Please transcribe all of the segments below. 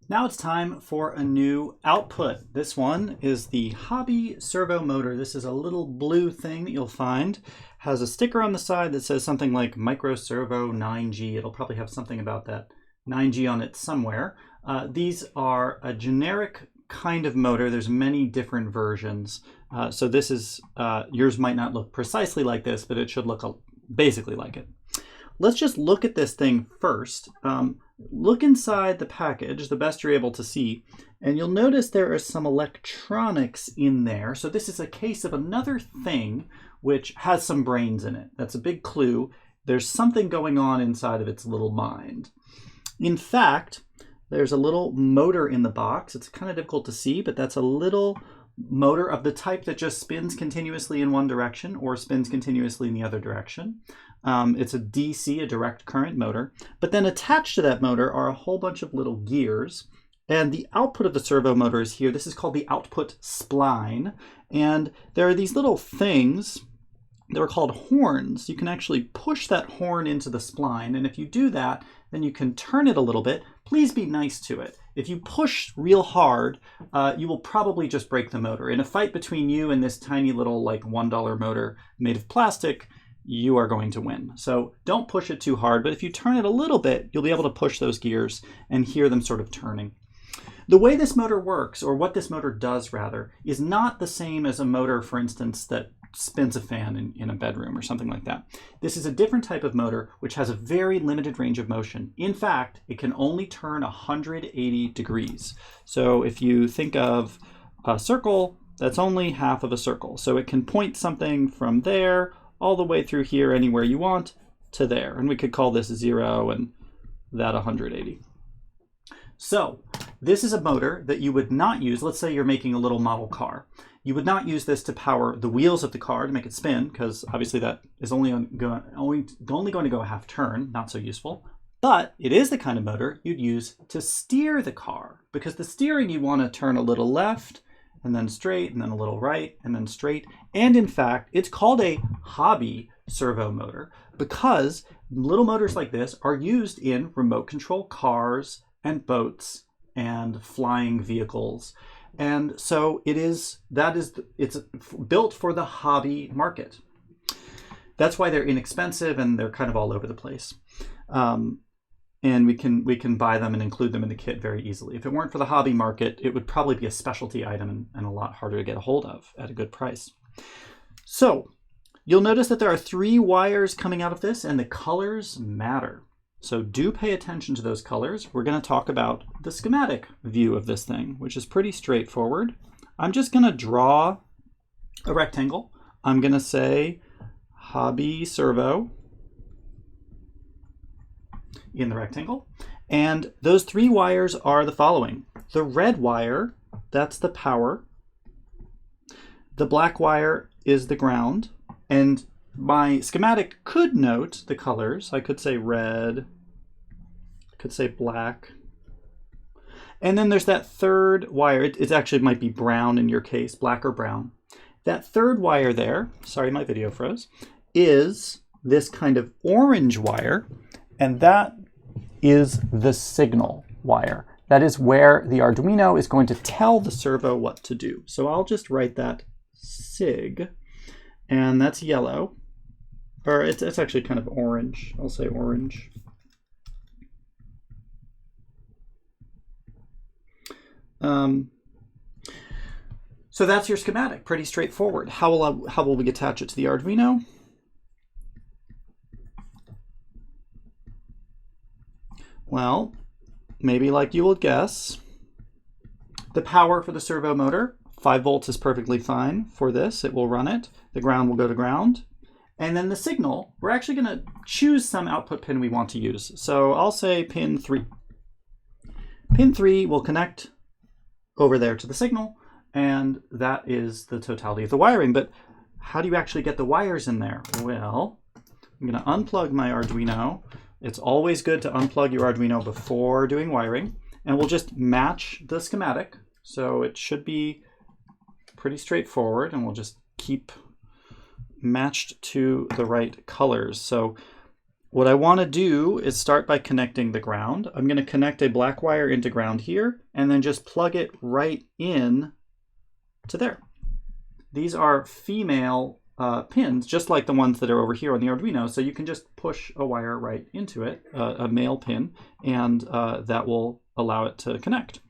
Now it's time for a new output. This one is the Hobby Servo Motor. This is a little blue thing that you'll find. Has a sticker on the side that says something like Micro Servo 9G. It'll probably have something about that 9G on it somewhere. These are a generic kind of motor. There's many different versions. So this is, yours might not look precisely like this, but it should look basically like it. Let's just look at this thing first. Look inside the package, the best you're able to see, and you'll notice there are some electronics in there. So this is a case of another thing which has some brains in it. That's a big clue. There's something going on inside of its little mind. In fact, there's a little motor in the box. It's kind of difficult to see, but that's a little motor of the type that just spins continuously in one direction or spins continuously in the other direction. It's a DC, a direct current motor, but then attached to that motor are a whole bunch of little gears, and the output of the servo motor is here. This is called the output spline, and there are these little things that are called horns. You can actually push that horn into the spline, and if you do that, then you can turn it a little bit. Please be nice to it. If you push real hard, you will probably just break the motor. In a fight between you and this tiny little like $1 motor made of plastic, you are going to win. So don't push it too hard, but if you turn it a little bit, you'll be able to push those gears and hear them sort of turning. The way this motor works, or what this motor does rather, is not the same as a motor, for instance, that spins a fan in a bedroom or something like that. This is a different type of motor which has a very limited range of motion. In fact, it can only turn 180 degrees. So if you think of a circle, that's only half of a circle. So it can point something from there all the way through here anywhere you want to there. And we could call this 0 and that 180. So this is a motor that you would not use. Let's say you're making a little model car. You would not use this to power the wheels of the car to make it spin, because obviously that is only going to go a half turn, not so useful. But it is the kind of motor you'd use to steer the car, because the steering you want to turn a little left and then straight and then a little right and then straight. And in fact, it's called a hobby servo motor because little motors like this are used in remote control cars and boats and flying vehicles. And so it's built for the hobby market. That's why they're inexpensive and they're kind of all over the place. And we can buy them and include them in the kit very easily. If it weren't for the hobby market, it would probably be a specialty item and a lot harder to get a hold of at a good price. So you'll notice that there are 3 wires coming out of this, and the colors matter. So do pay attention to those colors. We're going to talk about the schematic view of this thing, which is pretty straightforward. I'm just going to draw a rectangle. I'm going to say Hobby Servo in the rectangle. And those 3 wires are the following. The red wire, that's the power. The black wire is the ground. And my schematic could note the colors. I could say red, could say black. And then there's that third wire. It actually might be brown in your case, black or brown. That third wire there, sorry, my video froze, is this kind of orange wire. And that is the signal wire. That is where the Arduino is going to tell the servo what to do. So I'll just write that sig, and that's yellow. Or it's actually kind of orange. I'll say orange. So that's your schematic. Pretty straightforward. How will we attach it to the Arduino? Well, maybe like you will guess, the power for the servo motor, 5 volts is perfectly fine for this. It will run it. The ground will go to ground. And then the signal, we're actually going to choose some output pin we want to use. So I'll say pin 3. Pin 3 will connect over there to the signal, and that is the totality of the wiring. But how do you actually get the wires in there? Well, I'm going to unplug my Arduino. It's always good to unplug your Arduino before doing wiring, and we'll just match the schematic. So it should be pretty straightforward, and we'll just keep matched to the right colors. So what I want to do is start by connecting the ground. I'm going to connect a black wire into ground here and then just plug it right in to there. These are female pins, just like the ones that are over here on the Arduino. So you can just push a wire right into it, a male pin, and that will allow it to connect.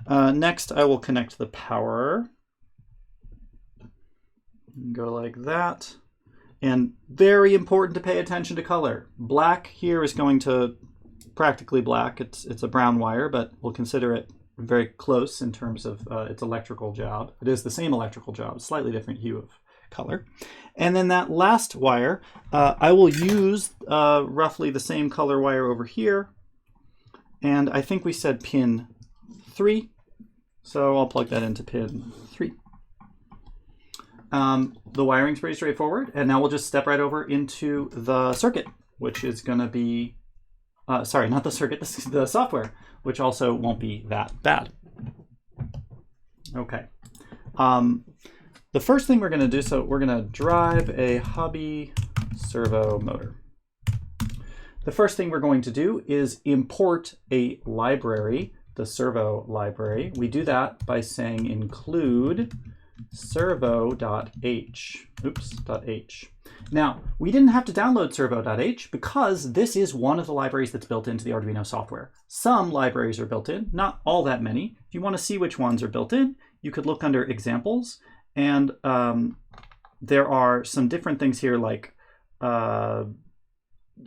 Next, I will connect the power. Go like that. And very important to pay attention to color. Black here is going to practically black. It's a brown wire, but we'll consider it very close in terms of its electrical job. It is the same electrical job, slightly different hue of color. And then that last wire, I will use roughly the same color wire over here. And I think we said pin 3. So I'll plug that into pin 3. The wiring's pretty straightforward, and now we'll just step right over into the circuit, which is going to be, sorry, not the circuit, the software, which also won't be that bad. Okay. The first thing we're going to do, so we're going to drive a hobby servo motor. The first thing we're going to do is import a library, the servo library. We do that by saying include servo.h. .h. Now, we didn't have to download servo.h because this is one of the libraries that's built into the Arduino software. Some libraries are built in, not all that many. If you want to see which ones are built in, you could look under examples, and there are some different things here like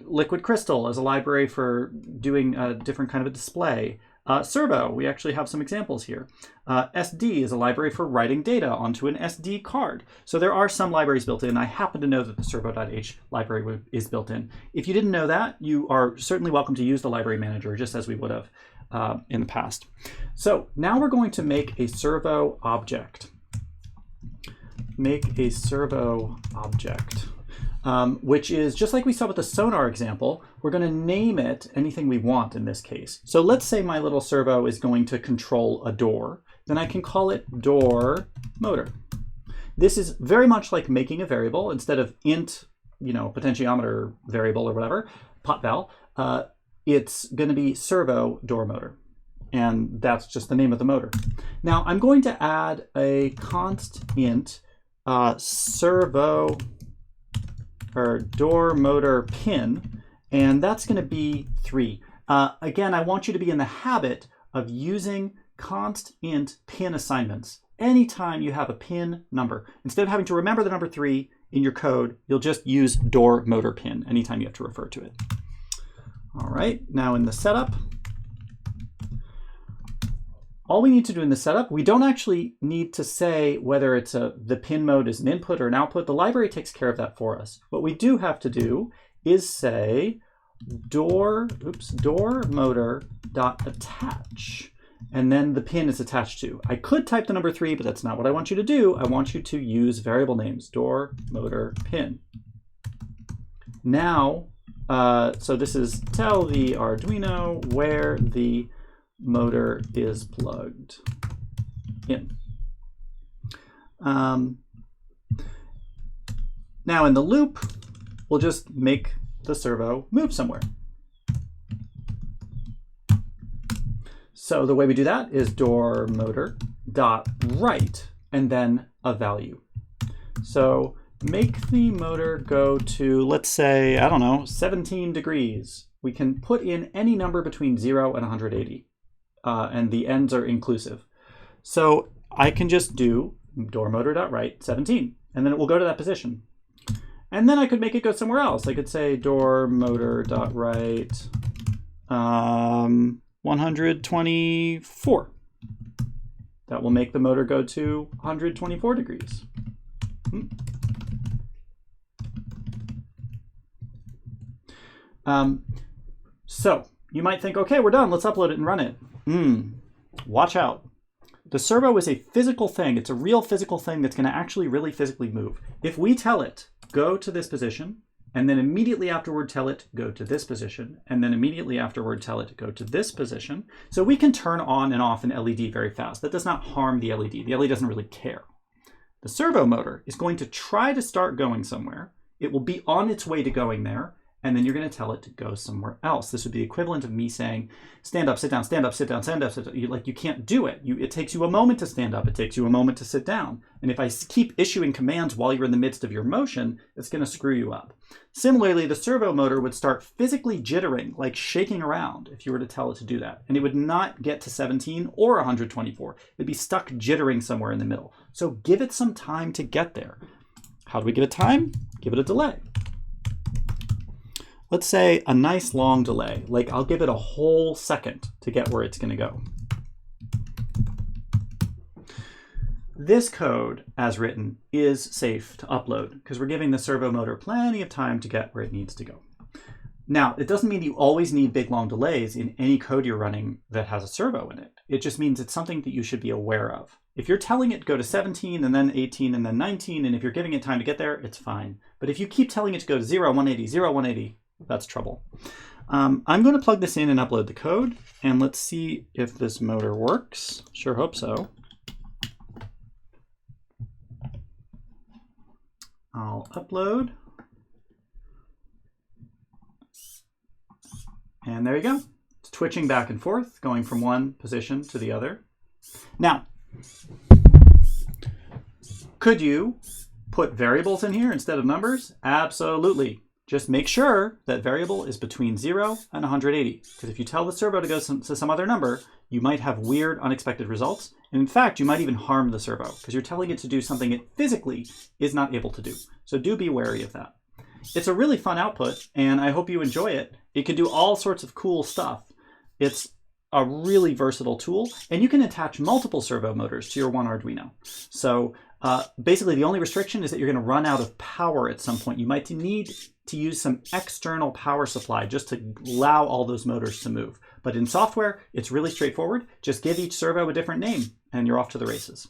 Liquid Crystal as a library for doing a different kind of a display. Servo, we actually have some examples here. SD is a library for writing data onto an SD card. So there are some libraries built in. I happen to know that the servo.h library is built in. If you didn't know that, you are certainly welcome to use the library manager just as we would have in the past. So now we're going to make a servo object. Make a servo object. Which is just like we saw with the sonar example, we're going to name it anything we want in this case. So let's say my little servo is going to control a door, then I can call it door motor. This is very much like making a variable. Instead of int, potentiometer variable or whatever, pot val, it's going to be servo door motor. And that's just the name of the motor. Now I'm going to add a const int servo or door motor pin, and that's going to be 3. Again, I want you to be in the habit of using const int pin assignments anytime you have a pin number. Instead of having to remember the number 3 in your code, you'll just use door motor pin anytime you have to refer to it. All right, now in the setup, all we need to do in the setup, we don't actually need to say whether it's the pin mode is an input or an output. The library takes care of that for us. What we do have to do is say door motor dot attach, and then the pin is attached to. I could type the number 3, but that's not what I want you to do. I want you to use variable names, door motor pin. Now, so this is tell the Arduino where the motor is plugged in. Now in the loop, we'll just make the servo move somewhere. So the way we do that is door motor dot write and then a value. So make the motor go to, let's say, I don't know, 17 degrees. We can put in any number between 0 and 180. And the ends are inclusive. So I can just do door motor.write 17, and then it will go to that position. And then I could make it go somewhere else. I could say door motor.write 124. That will make the motor go to 124 degrees. So you might think, okay, we're done. Let's upload it and run it. Watch out. The servo is a physical thing. It's a real physical thing that's going to actually really physically move. If we tell it, go to this position, and then immediately afterward tell it, go to this position, and then immediately afterward tell it, go to this position. So we can turn on and off an LED very fast. That does not harm the LED. The LED doesn't really care. The servo motor is going to try to start going somewhere. It will be on its way to going there, and then you're going to tell it to go somewhere else. This would be the equivalent of me saying, stand up, sit down, stand up, sit down, stand up, sit down. You can't do it. It takes you a moment to stand up. It takes you a moment to sit down. And if I keep issuing commands while you're in the midst of your motion, it's going to screw you up. Similarly, the servo motor would start physically jittering, like shaking around if you were to tell it to do that. And it would not get to 17 or 124. It'd be stuck jittering somewhere in the middle. So give it some time to get there. How do we get a time? Give it a delay. Let's say a nice long delay, like I'll give it a whole second to get where it's going to go. This code, as written, is safe to upload because we're giving the servo motor plenty of time to get where it needs to go. Now, it doesn't mean you always need big long delays in any code you're running that has a servo in it. It just means it's something that you should be aware of. If you're telling it to go to 17 and then 18 and then 19, and if you're giving it time to get there, it's fine. But if you keep telling it to go to 0, 180, 0, 180, that's trouble. I'm going to plug this in and upload the code, and let's see if this motor works. Sure hope so. I'll upload. And there you go. It's twitching back and forth, going from one position to the other. Now, could you put variables in here instead of numbers? Absolutely. Just make sure that variable is between 0 and 180. Because if you tell the servo to go to some other number, you might have weird, unexpected results. And in fact, you might even harm the servo because you're telling it to do something it physically is not able to do. So do be wary of that. It's a really fun output, and I hope you enjoy it. It can do all sorts of cool stuff. It's a really versatile tool, and you can attach multiple servo motors to your one Arduino. So basically, the only restriction is that you're going to run out of power at some point. You might need to use some external power supply just to allow all those motors to move. But in software, it's really straightforward. Just give each servo a different name, and you're off to the races.